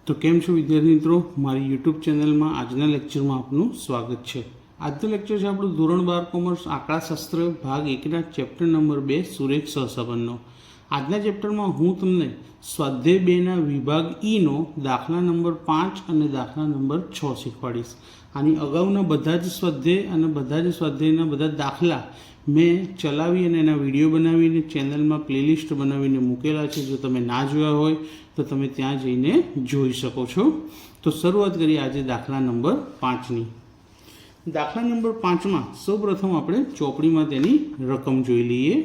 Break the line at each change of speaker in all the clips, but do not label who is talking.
તો કેમ છો વિદ્યાર્થી મિત્રો, મારી યુટ્યુબ ચેનલમાં આજના લેક્ચરમાં આપનું સ્વાગત છે। આજનું લેક્ચર છે આપણું ધોરણ 12 કોમર્સ આંકડાશાસ્ત્ર ભાગ 1ના ચેપ્ટર નંબર 2 સુરેખ સહસંબંધનો। આજના ચેપ્ટરમાં હું તમને સ્વાધ્યાય 2ના વિભાગ ઈનો દાખલા નંબર 5 અને દાખલા નંબર 6 શીખવાડીશ। આની અગાઉના બધા જ સ્વાધ્યાય અને બધા જ સ્વાધ્યાયના બધા દાખલા મેં ચલાવી અને એના વિડીયો બનાવીને ચેનલમાં પ્લેલિસ્ટ બનાવીને મૂકેલા છે। જો તમે ના જોયા હોય તો તમે ત્યાં જઈને જોઈ શકો છો। તો શરૂઆત કરીએ આજે દાખલા નંબર 5ની। દાખલા નંબર 5માં સૌપ્રથમ આપણે ચોપડીમાં તેની રકમ જોઈ લઈએ।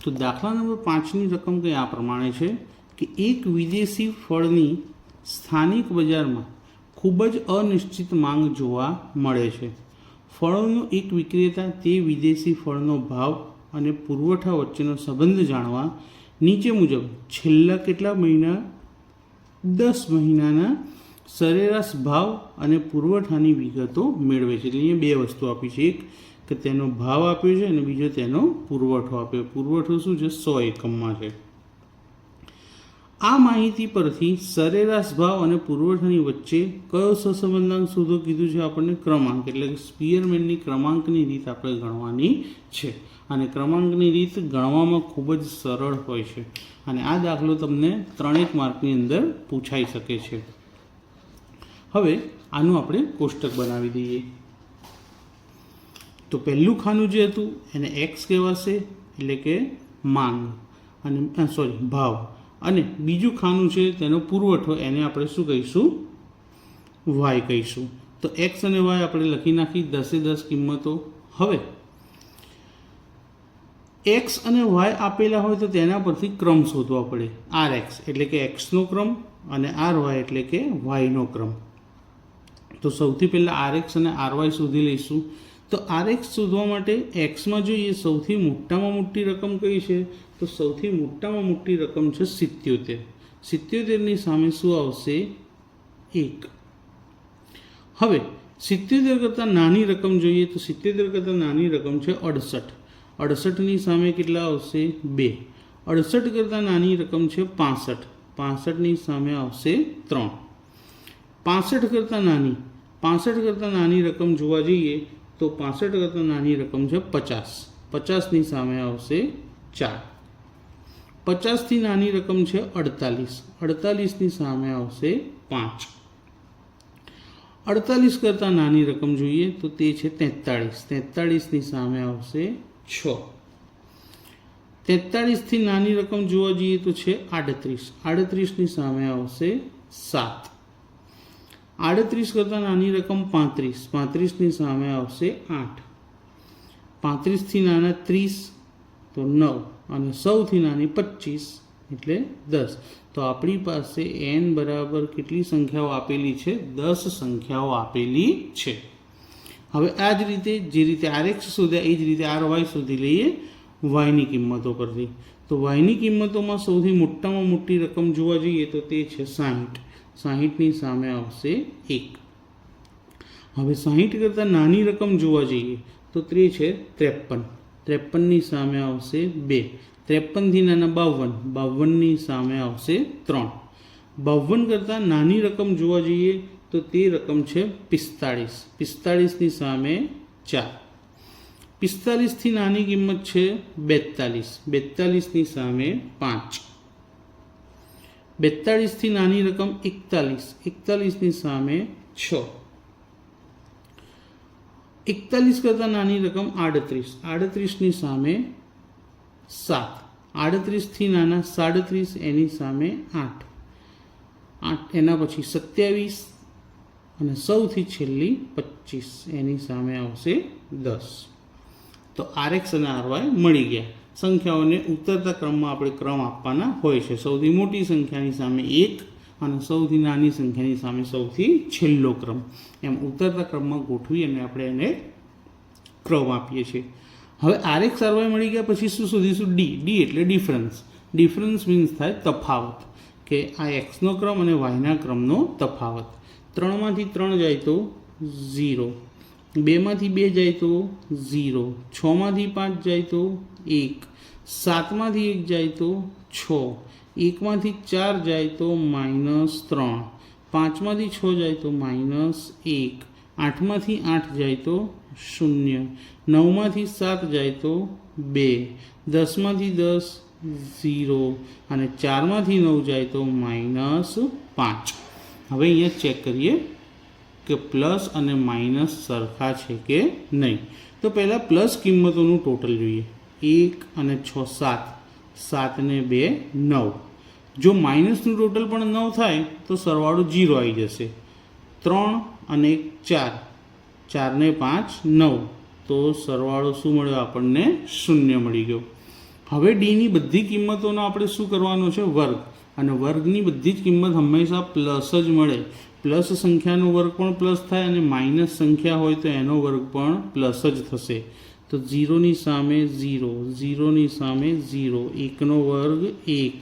તો દાખલા નંબર 5ની રકમ કંઈ આ પ્રમાણે છે કે એક વિદેશી ફળની સ્થાનિક બજારમાં ખૂબ જ અનિશ્ચિત માંગ જોવા મળે છે। ફળોનો એક વિક્રેતા તે વિદેશી ફળનો ભાવ અને પુરવઠા વચ્ચેનો સંબંધ જાણવા નીચે મુજબ છેલ્લા કેટલા મહિના 10 મહિનાના સરેરાશ ભાવ અને પુરવઠાની વિગતો મેળવે છે। એટલે અહીંયા બે વસ્તુ આપી છે, એક કે તેનો ભાવ આપ્યો છે અને બીજો તેનો પુરવઠો આપ્યો। પુરવઠો શું છે? 100 એકમમાં છે। આ માહિતી પરથી સરેરાશ ભાવ અને પુરવઠાની વચ્ચે કયો સહસંબંધાંક શોધો કીધું છે આપણને? ક્રમાંક, એટલે કે સ્પીયરમેનની ક્રમાંકની રીત આપણે ગણવાની છે। અને ક્રમાંકની રીત ગણવામાં ખૂબ જ સરળ હોય છે અને આ દાખલો તમને 3 માર્કની અંદર પૂછાઈ શકે છે। હવે આનું આપણે કોષ્ટક બનાવી દઈએ। તો પહેલું ખાનું જે હતું એને એક્સ કહેવાશે, એટલે કે માંગ અને ભાવ, અને બીજું ખાનું છે તેનો પુરવઠો, એને આપણે શું કહીશું? વાય કહીશું। તો એક્સ અને વાય આપણે લખી નાખી 10 કિંમતો। હવે એક્સ અને વાય આપેલા હોય તો તેના પરથી ક્રમ શોધવા પડે। આર એક્સ એટલે કે એક્સનો ક્રમ અને આર વાય એટલે કે વાયનો ક્રમ। તો સૌથી પહેલાં આર એક્સ અને આર વાય શોધી લઈશું। તો આર એક્સ શોધવા માટે એક્સમાં જોઈએ સૌથી મોટામાં મોટી રકમ કઈ છે? તો સૌથી મોટામાં મોટી રકમ છે 77। 77ની સામે શું આવશે? 1। હવે 77 કરતાં નાની રકમ જોઈએ તો 77 કરતાં નાની રકમ છે 68। 68ની સામે કેટલા આવશે? 2। 68 કરતાં નાની રકમ છે 65। 65ની સામે આવશે 3। 65 કરતાં નાની રકમ જોવા જઈએ તો 65 કરતાં નાની રકમ છે 50। 50ની સામે આવશે 4। 50થી નાની રકમ છે 48। 48ની સામે આવશે 5। 48 કરતાં નાની રકમ જોઈએ તો તે છે 43। 43ની સામે આવશે 6। 43થી નાની રકમ જોવા જઈએ તો છે 38। 38ની સામે આવશે 7। 38 કરતાં નાની રકમ 35। 35ની સામે આવશે 8। 35થી નાના 30 તો 9 અને સૌથી નાની 25 એટલે 10। તો આપણી પાસે n બરાબર કેટલી સંખ્યાઓ આપેલી છે? 10 સંખ્યાઓ આપેલી છે। હવે આ જ રીતે જે રીતે આર એક્સ શોધ્યા એ જ રીતે આર વાય શોધી લઈએ વાયની કિંમતો પરથી। તો વાયની કિંમતોમાં સૌથી મોટામાં મોટી રકમ જોવા જઈએ તો તે છે 60। 60ની સામે આવશે 1। હવે 60 કરતાં નાની રકમ જોવા જઈએ તો તે છે 53। 53ની સામે આવશે 2। 53થી નાના 52। 52ની સામે આવશે 3। 52 કરતાં નાની રકમ જોવા જઈએ તો તે રકમ છે 45। 45ની સામે 4। 45થી નાની કિંમત છે 42। 42ની સામે 5। 42થી નાની રકમ 41। 41ની સામે 6। 41 કરતાં નાની રકમ 38। 38ની સામે 7। 38થી નાના 37 એની સામે 8। 8 એના પછી 27 અને સૌથી છેલ્લી 25 એની સામે આવશે 10। તો આર એક્સ અને આર વાય મળી ગયા। સંખ્યાઓને ઉતરતા ક્રમમાં આપણે ક્રમ આપવાના હોય છે। સૌથી મોટી સંખ્યાની સામે 1 અને સૌથી નાની સંખ્યાની સામે સૌથી છેલ્લો ક્રમ, એમ ઉતરતા ક્રમમાં ગોઠવી અને આપણે એને ક્રમ આપીએ છીએ। હવે આર એક્સ આર વાય મળી ગયા પછી શું શોધીશું? ડી એટલે ડિફરન્સ। ડિફરન્સ મીન્સ થાય તફાવત, કે આ એક્સનો ક્રમ અને વાયના ક્રમનો તફાવત। 3માંથી 3 જાય તો 0 2માંથી 2 જાય તો 0, 6માંથી 5 જાય તો 1, 7માંથી 1 જાય તો 6, 1માંથી 4 જાય તો -3, 5માંથી 6 જાય તો -1, 8માંથી 8 જાય તો 0, 9માંથી 7 જાય તો 2, 10માંથી 10 0 અને 4માંથી 9 જાય તો -5. હવે અહીંયા ચેક કરીએ કે પ્લસ અને માઇનસ સરખા છે કે નહીં. તો પહેલાં પ્લસ કિંમતોનું ટોટલ જોઈએ. 1 અને 6 7, 7 ને 2 9. જો માઇનસનું ટોટલ પણ 9 થાય તો સરવાળો 0 આવી જશે. 3 અને 1 4, 4 ને 5 9, તો સરવાળો શું મળ્યો આપણને? 0 મળી ગયો. હવે ડીની બધી કિંમતોનો આપણે શું કરવાનો છે? વર્ગ. અને વર્ગની બધી જ કિંમત હંમેશા પ્લસ જ મળે. પ્લસ સંખ્યાનો વર્ગ પણ પ્લસ થાય અને માઇનસ સંખ્યા હોય તો એનો વર્ગ પણ પ્લસ જ થશે. તો 0ની સામે 0, 0ની સામે 0, 1નો વર્ગ 1,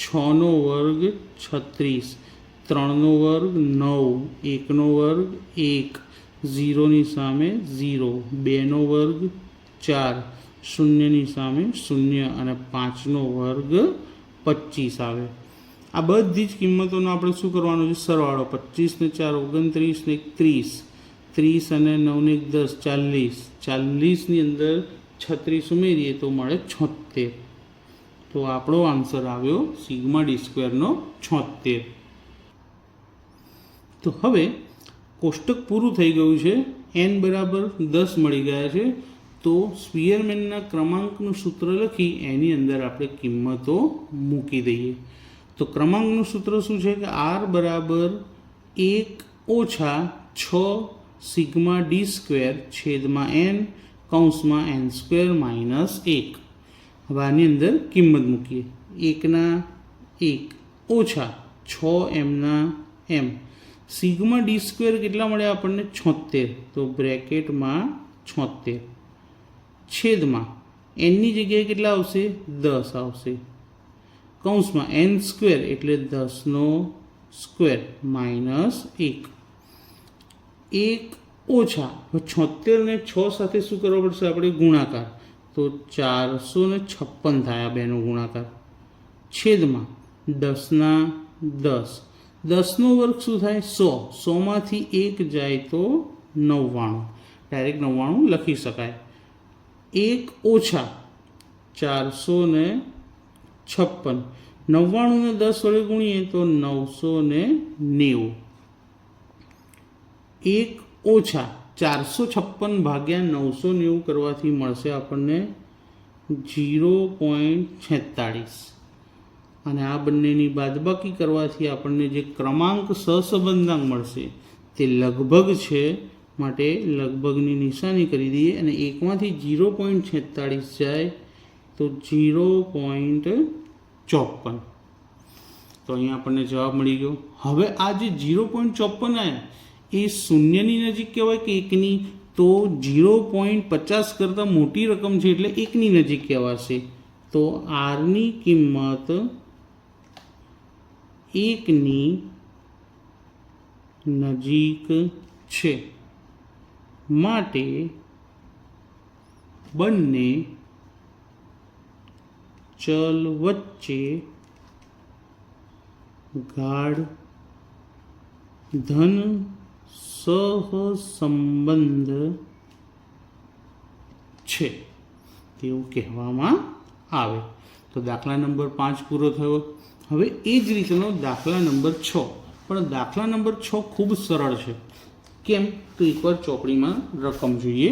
6નો વર્ગ 36, 3નો વર્ગ 9, 1નો વર્ગ 1, 0ની સામે 0, 2નો વર્ગ 4, 0ની સામે 0 અને 5નો વર્ગ 25 આવે. આ બધી જ કિંમતોનો આપણે શું કરવાનું છે? સરવાળો. 25 ને 4 29 ને 30, 30 અને 9 ને 10 40, 40ની અંદર 36 ઉમેરીએ તો મળે 76. તો આપણો આન્સર આવ્યો સિગ્મા ડી સ્ક્વેરનો 76. તો હવે કોષ્ટક પૂરું થઈ ગયું છે. n બરાબર 10 મળી ગયા છે. તો સ્પીયરમેનના ક્રમાંકનું સૂત્ર લખી એની અંદર આપણે કિંમતો મૂકી દઈએ. તો ક્રમાંકનું સૂત્ર શું છે કે r બરાબર 1 ઓછા 6 સિગ્મા ડી સ્ક્વેર છેદમાં n કૌંસમાં n સ્ક્વેર માઇનસ 1. હવે આની અંદર કિંમત મૂકીએ. 1ના 1 ઓછા 6 mના m. સિગ્મા ડી સ્ક્વેર કેટલા મળ્યા આપણને? 76. તો બ્રેકેટમાં 76 છેદમાં nની જગ્યાએ કેટલા આવશે? 10 આવશે. કૌંસમાં n સ્ક્વેર એટલે 10નો સ્ક્વેર માઇનસ 1. 1 ઓછા 76 ને 6 સાથે શું કરવો પડશે આપણે? ગુણાકાર. તો 456 થાય આ બેનો ગુણાકાર. છેદમાં 10ના 10, 10નો વર્ગ શું થાય? 100, 100માંથી 1 જાય તો 99, ડાયરેક્ટ 99 લખી શકાય. 1 ઓછા 456, 99 ને 10 વડે ગુણીએ તો 990. 1 ઓછા 456 ભાગ્યા 990 કરવાથી મળશે આપણને 0.46. અને આ બંનેની બાદબાકી કરવાથી આપણને જે ક્રમાંક સહસંબંધાંક મળશે તે લગભગ છે. માટે લગભગની નિશાની કરી દઈએ અને 1માંથી 0.46 જાય તો 0.54. તો અહીંયા આપણને જવાબ મળી ગયો. હવે આ જે 0.54 આવ્યા એ શૂન્યની નજીક કહેવાય કે 1ની? તો 0.50 કરતાં મોટી રકમ છે એટલે 1ની નજીક કહેવાશે. તો આરની કિંમત 1ની નજીક છે. માટે બંને ચલ વચ્ચે ગાઢ ધન સહસંબંધ છે તેવું કહેવામાં આવે. તો દાખલા નંબર 5 પૂરો થયો. હવે એ જ રીતનો દાખલા નંબર 6. પણ દાખલા નંબર 6 ખૂબ સરળ છે. કેમ? તો એકવાર ચોપડીમાં રકમ જોઈએ.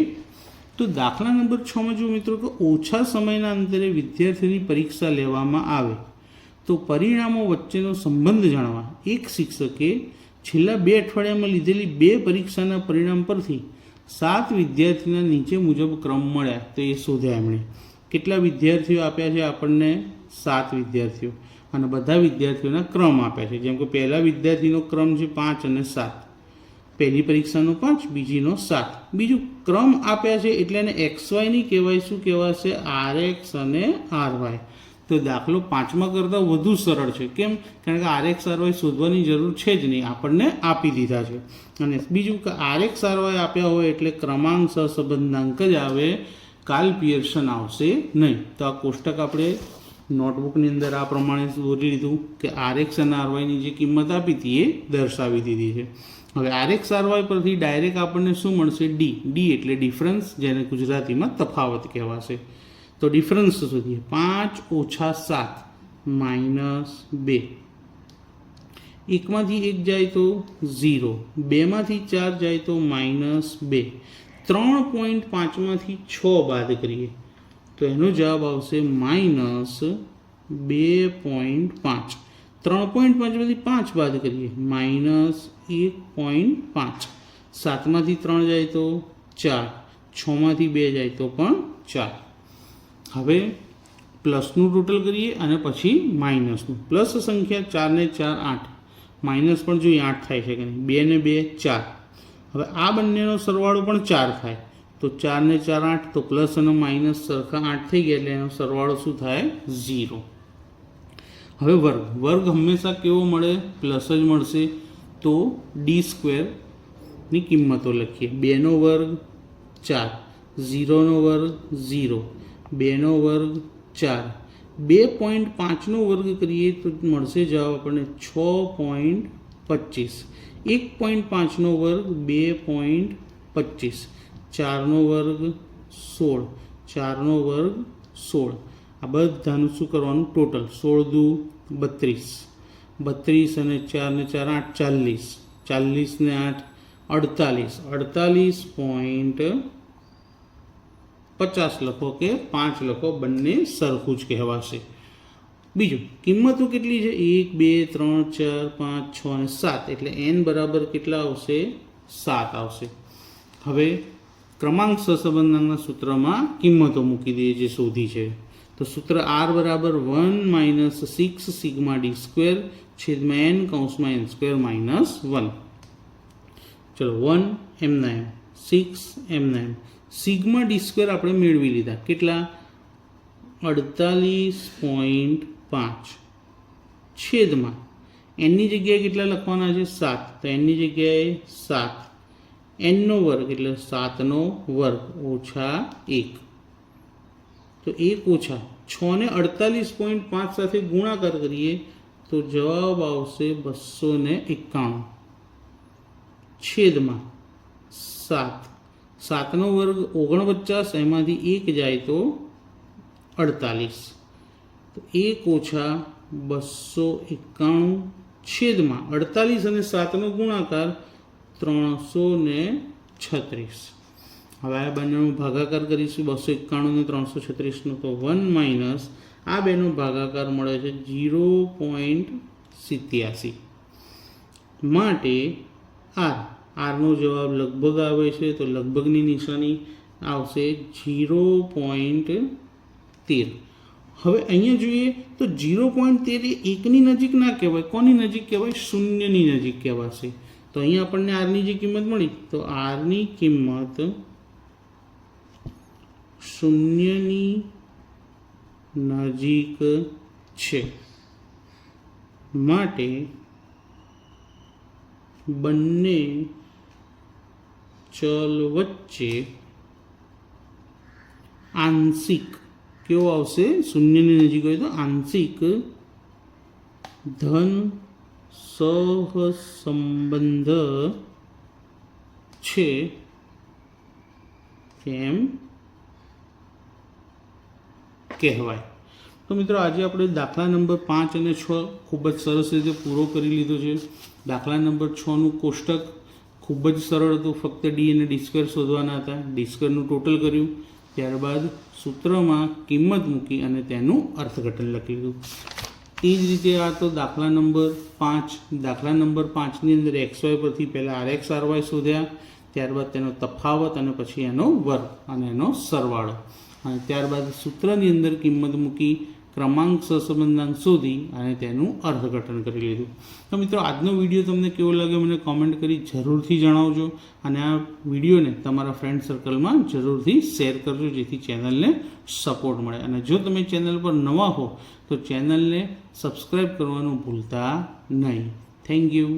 તો દાખલા નંબર 6માં જો મિત્રો કે ઓછા સમયના અંતરે વિદ્યાર્થીની પરીક્ષા લેવામાં આવે તો પરિણામો વચ્ચેનો સંબંધ જાણવા એક શિક્ષકે છેલ્લા 2 અઠવાડિયામાં લીધેલી 2 પરીક્ષાના પરિણામ પરથી 7 વિદ્યાર્થીના નીચે મુજબ ક્રમ મળ્યા. તો એ શોધ્યા એમણે. કેટલા વિદ્યાર્થીઓ આપ્યા છે આપણને? 7 વિદ્યાર્થીઓ. અને બધા વિદ્યાર્થીઓના ક્રમ આપ્યા છે. જેમ કે પહેલા વિદ્યાર્થીનો ક્રમ છે 5 અને 7. પહેલી પરીક્ષાનો 5, બીજીનો 7. બીજું ક્રમ આપ્યા છે એટલે એને XY નહીં કહેવાય, શું કહેવાશે? RX અને RY. તો દાખલો 5મા કરતાં વધુ સરળ છે. કેમ? કારણ કે RX RY શોધવાની જરૂર છે જ નહીં, આપણને આપી દીધા છે. અને બીજું કે RX RY આપ્યા હોય એટલે ક્રમાંક સહસંબંધાંક જ આવે, કાલ પિયર્સન આવશે નહીં. તો આ કોષ્ટક આપણે નોટબુકની અંદર આ પ્રમાણે દોરી લીધું કે RX અને RYની જે કિંમત આપી હતી એ દર્શાવી દીધી છે. હવે RX RY પરથી ડાયરેક્ટ આપણને શું મળશે? ડી એટલે ડિફરન્સ, જેને ગુજરાતીમાં તફાવત કહેવાશે. તો ડિફરન્સ શોધીએ. 5 - 7 -2. 1માંથી 1 જાય તો 0, 2માંથી 4 જાય તો -2. 3.5માંથી 6 બાદ કરીએ તો એનો જવાબ આવશે -2.5. 3.5માંથી 5 બાદ કરીએ -1.5. 7માંથી 3 જાય તો 4, 6માંથી 2 જાય તો પણ 4. હવે પ્લસનું ટોટલ કરીએ અને પછી માઇનસનું. પ્લસ સંખ્યા 4 ને 4 8, માઇનસ પણ જોઈએ 8 થાય છે કે નહીં. 2 ને 2 4. હવે આ બંનેનો સરવાળો પણ 4 થાય તો 4 ને 4 8, તો પ્લસ અને માઇનસ સરખા 8 થઈ ગયા એટલે એનો સરવાળો શું થાય? 0. હવે વર્ગ હંમેશા કેવો મળે? પ્લસ જ મળશે. તો d² કિંમતો લખીએ. 2નો વર્ગ 4, 0નો વર્ગ 0, 2નો વર્ગ 4. 2.5નો વર્ગ કરીએ તો મળશે જવાબ આપણને 6.25. 1.5નો વર્ગ 2.25. 4નો વર્ગ 16, 4નો વર્ગ 16. આ બધાનું શું કરવાનું? ટોટલ. 16 દુ 32, 32 અને 4 ને 4 8 40, 40 ને 8 48, 48.50 લખો કે 5 લખો, બંને સરખું જ કહેવાશે. બીજું, કિંમતો કેટલી છે? 1 2 3 4 5 6 અને 7, એટલે n બરાબર કેટલા આવશે? 7 આવશે. હવે ક્રમાંક સહસંબંધાંકના સૂત્રમાં કિંમતો મૂકી દઈએ જે શોધી છે. તો સૂત્ર R બરાબર 1 - 6 સિગ્મા d² છેદમાં n કૌંસમાં n² - 1. ચલો 1 એમના એમ, 6 એમના એમ. સિગ્મા d² આપણે મેળવી લીધા. કેટલા? 48.5 છેદમાં nની જગ્યાએ કેટલા લખવાના છે? 7. તો nની જગ્યાએ 7, nનો વર્ગ એટલે 7નો વર્ગ ઓછા 1. તો 1 ઓછા 6 ને 48.5 સાથે ગુણાકાર કરીએ તો જવાબ આવશે 291 છેદમાં 7. 7નો વર્ગ 49, એમાંથી 1 જાય તો 48. તો 1 ઓછા 291 છેદમાં 48 અને 7નો ગુણાકાર 336. હવે આ બંનેનો ભાગાકાર કરીશું. 291 ને 336નો તો 1 માઇનસ આ બેનો ભાગાકાર મળે છે 0.87. માટે આરનો જવાબ લગભગ આવે છે તો લગભગની નિશાની આવશે 0.13. હવે અહીંયા જોઈએ તો 0.13 એ 1ની નજીક ના કહેવાય. કોની નજીક કહેવાય? શૂન્યની નજીક કહેવાશે. તો અહીંયા આપણને આરની જે કિંમત મળી તો આરની કિંમત શૂન્યની નજીક છે. માટે બંને ચલ વચ્ચે આંશિક કેવો આવશે? શૂન્યની નજીક હોય તો આંશિક ધન સહસંબંધ છે કેમ કહેવાય. તો મિત્રો આજે આપણે દાખલા નંબર 5 અને 6 ખૂબ જ સરસ રીતે પૂરો કરી લીધો છે. દાખલા નંબર 6નું કોષ્ટક ખૂબ જ સરળ હતું. ફક્ત ડી અને d² શોધવાના હતા. d²નું ટોટલ કર્યું, ત્યારબાદ સૂત્રમાં કિંમત મૂકી અને તેનું અર્થઘટન લખી લીધું. એ જ રીતે આ તો દાખલા નંબર 5. દાખલા નંબર 5ની અંદર XY પરથી પહેલાં RX RY શોધ્યા, ત્યારબાદ તેનો તફાવત અને પછી એનો વર્ગ અને એનો સરવાળો, અને ત્યારબાદ સૂત્રની અંદર કિંમત મૂકી ક્રમાંક સહસંબંધાંક શોધી અને તેનું અર્થઘટન કરી લીધું. તો મિત્રો, આજનો વિડીયો તમને કેવો લાગ્યો મને કોમેન્ટ કરી જરૂરથી જણાવજો અને આ વિડીયોને તમારા ફ્રેન્ડ સર્કલમાં જરૂરથી શેર કરજો, જેથી ચેનલને સપોર્ટ મળે. અને જો તમે ચેનલ પર નવા હો તો ચેનલને સબસ્ક્રાઈબ કરવાનું ભૂલતા નહીં. Thank you.